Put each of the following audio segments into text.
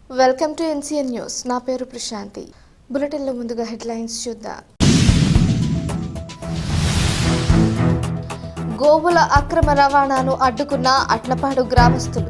Welcome to NCN news. నా పేరు ప్రశాంతి. బులెటిన్లో ముందుగా హెడ్లైన్స్ చూద్దాం. గోవుల అక్రమ రవాణాను అడ్డుకున్న అట్లపాడు గ్రామస్తులు.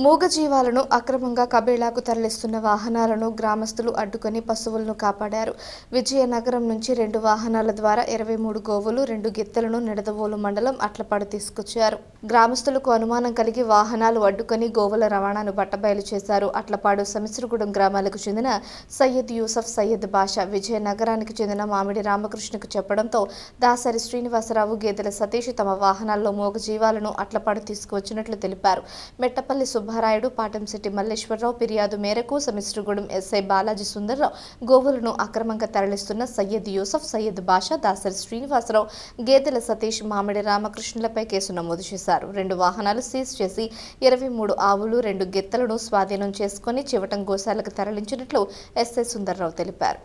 మూగజీవాలను అక్రమంగా కబేళాకు తరలిస్తున్న వాహనాలను గ్రామస్తులు అడ్డుకొని పశువులను కాపాడారు. విజయనగరం నుంచి 2 వాహనాల ద్వారా 23 గోవులు 2 గిత్తలను నిడదవోలు మండలం అట్లపాడు తీసుకొచ్చారు. గ్రామస్తులకు అనుమానం కలిగి వాహనాలు అడ్డుకొని గోవుల రవాణాను బట్టబయలు చేశారు. అట్లపాడు సమిశ్రగూడెం గ్రామాలకు చెందిన సయ్యద్ యూసఫ్, సయ్యద్ బాషా విజయనగరానికి చెందిన మామిడి రామకృష్ణకు చెప్పడంతో దాసరి శ్రీనివాసరావు, గేదెల సతీష్ తమ వాహనాల్లో మూగజీవాలను అట్లపాడు తీసుకువచ్చినట్లు తెలిపారు. మెట్టపల్లి సుబ్బారాయుడు, పాటంశెట్టి మల్లేశ్వరరావు ఫిర్యాదు మేరకు సమిశ్రగూడెం ఎస్ఐ బాలాజీ సుందర్రావు గోవులను అక్రమంగా తరలిస్తున్న సయ్యద్ యూసఫ్, సయ్యద్ బాషా, దాసరి శ్రీనివాసరావు, గేదెల సతీష్, మామిడి రామకృష్ణులపై కేసు నమోదు చేశారు. 2 వాహనాలు సీజ్ చేసి 23 ఆవులు 2 గిత్తలను స్వాధీనం చేసుకుని చివటం గోశాలకు తరలించినట్లు ఎస్ఐ సుందర్రావు తెలిపారు.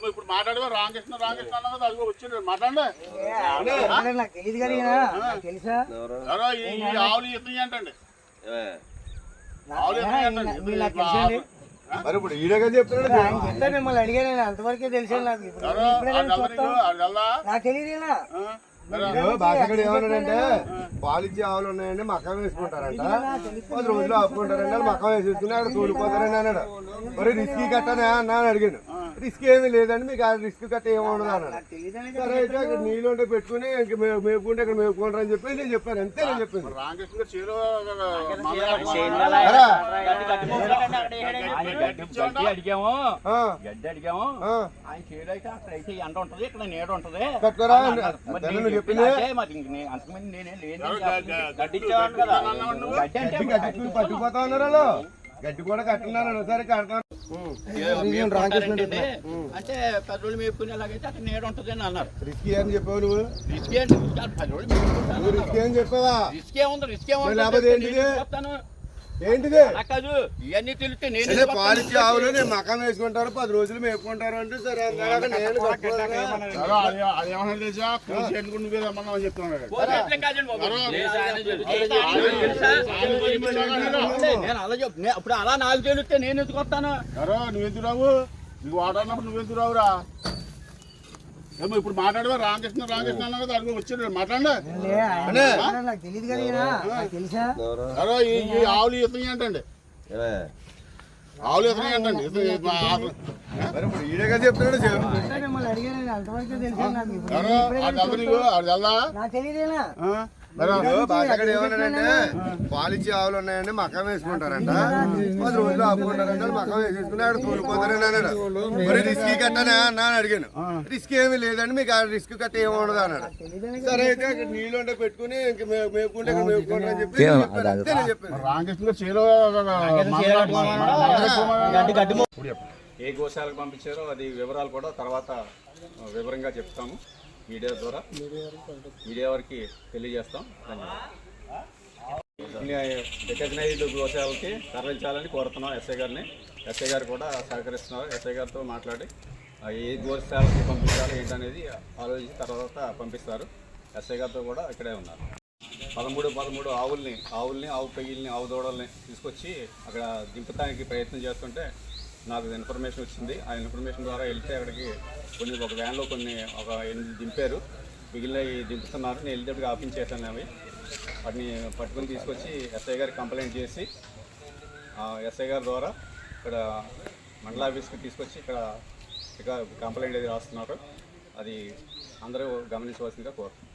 ఇప్పుడు మాట్లాడవా రామకృష్ణ అన్న కదా, అది వచ్చిండు మాట్లాడండి. ఆవులు ఎత్తుగా అంటండి, ఆవులు ఎత్తుగా అంటండి. మరి ఇప్పుడు ఈడగా చెప్తున్నాడు, మిమ్మల్ని అడిగాను అంతవరకే తెలిసాను. నాకు తెలియదు. భాషకుడు ఏమన్నాడంటే పాలిచ్చే ఆవులు ఉన్నాయండి, మకం వేసుకుంటారంట, 10 రోజులు ఆపుకుంటారండి, వాళ్ళు మకం వేసేసుకుని అక్కడ తోలిపోతారని అన్నాడు. మరి రిస్క్ కట్టనే అన్నా అని అడిగాను. రిస్క్ ఏమీ లేదండి, మీకు ఆ రిస్క్ కట్ట ఏముండదు అన్నాడు. సరే అయితే అక్కడ నీళ్ళు ఉంటే పెట్టుకుని మేపుకుంటే ఇక్కడ మేపుకుంటారు అని చెప్పి నేను చెప్పాను. అంతే నేను చెప్పింది. కట్టుకోరా పట్టుకుపోతా ఉన్నారు. గడ్డి కూడా కట్టున్నారు. సరే కడతాను అంటే 10 రోజులు మేపుకునేలాగైతే అక్కడ నీడ ఉంటుంది అని అన్నారు. రిస్క్ అని చెప్పావు నువ్వు? రిస్క్ ఏంటి? 10 రోజులు రిస్క్ ఏం చెప్పావా? రిస్క్ ఏముంది లేకపోతే ఏంటిది కాదు, ఇవన్నీ తెలిస్తే నేను పాలిచ్చే ఆవులు నేను మకం వేసుకుంటారు, 10 రోజులు మేపుకుంటారు అంటే సరే నేను ఇప్పుడు అలా నాకు తెలిస్తే నేను ఎందుకు వస్తాను? నువ్వెందుకు రావు? నీకు వాడన్నప్పుడు నువ్వెందుకు రావురా? ఏమో ఇప్పుడు మాట్లాడవా రామకృష్ణ అన్న కదా, అది వచ్చాడు మాట్లాడండి. ఈ ఆవులు ఎత్తుగా అంటండి, ఆవులు ఎత్తుగా అంటండి. ఈడగా చెప్తున్నాడు. భాషకుడు ఏమన్నాడంటే పాలిచ్చే ఆవులు ఉన్నాయండి, మకం వేసుకుంటారంట, 10 రోజులు ఆపుకుంటారంట, మకం వేసేసుకుని అక్కడ తోలిపోతారని అన్నాడు. మరి రిస్క్ కట్టనే అన్నా అని అడిగాను. రిస్క్ ఏమీ లేదండి, మీకు ఆ రిస్క్ కట్ట ఏముండదు అన్నాడు. సరే అయితే అక్కడ నీళ్ళు ఉంటే పెట్టుకుని మేపుకుంటే ఇక్కడ మేపుకుంటారు అని చెప్పి అంతే నేను చెప్పాను. ఏ గోశాలకు పంపించారో అది వివరాలు కూడా తర్వాత వివరంగా చెప్తాము. మీడియా ద్వారా మీడియా వారికి తెలియజేస్తాం. రికగ్నైజ్డ్ గోశాలకి తరలించాలని కోరుతున్నాం ఎస్ఐ గారిని. ఎస్ఐ గారు కూడా సహకరిస్తున్నారు. ఎస్ఐ గారితో మాట్లాడి ఏ గోశాలకి పంపించాలి ఏంటనేది ఆలోచించి తర్వాత పంపిస్తారు. ఎస్ఐ గారితో కూడా ఇక్కడే ఉన్నారు. 13 ఆవుల్ని ఆవు పెగిల్ని ఆవు దూడల్ని తీసుకొచ్చి అక్కడ దింపడానికి ప్రయత్నం చేస్తుంటే నాకు ఇన్ఫర్మేషన్ వచ్చింది. ఆ ఇన్ఫర్మేషన్ ద్వారా వెళ్తే అక్కడికి ఒక వ్యాన్లో ఒక 8 దింపారు, మిగిలినవి దింపుతున్నారు. నేను వెళ్తే ఆపించేసాను. అవి వాటిని పట్టుకుని తీసుకొచ్చి ఎస్ఐ గారికి కంప్లైంట్ చేసి ఎస్ఐ గారి ద్వారా ఇక్కడ మండల ఆఫీస్కి తీసుకొచ్చి ఇక్కడ కంప్లైంట్ ఏది రాస్తున్నారు. అది అందరూ గమనించవలసిందిగా కోరుతున్నాను.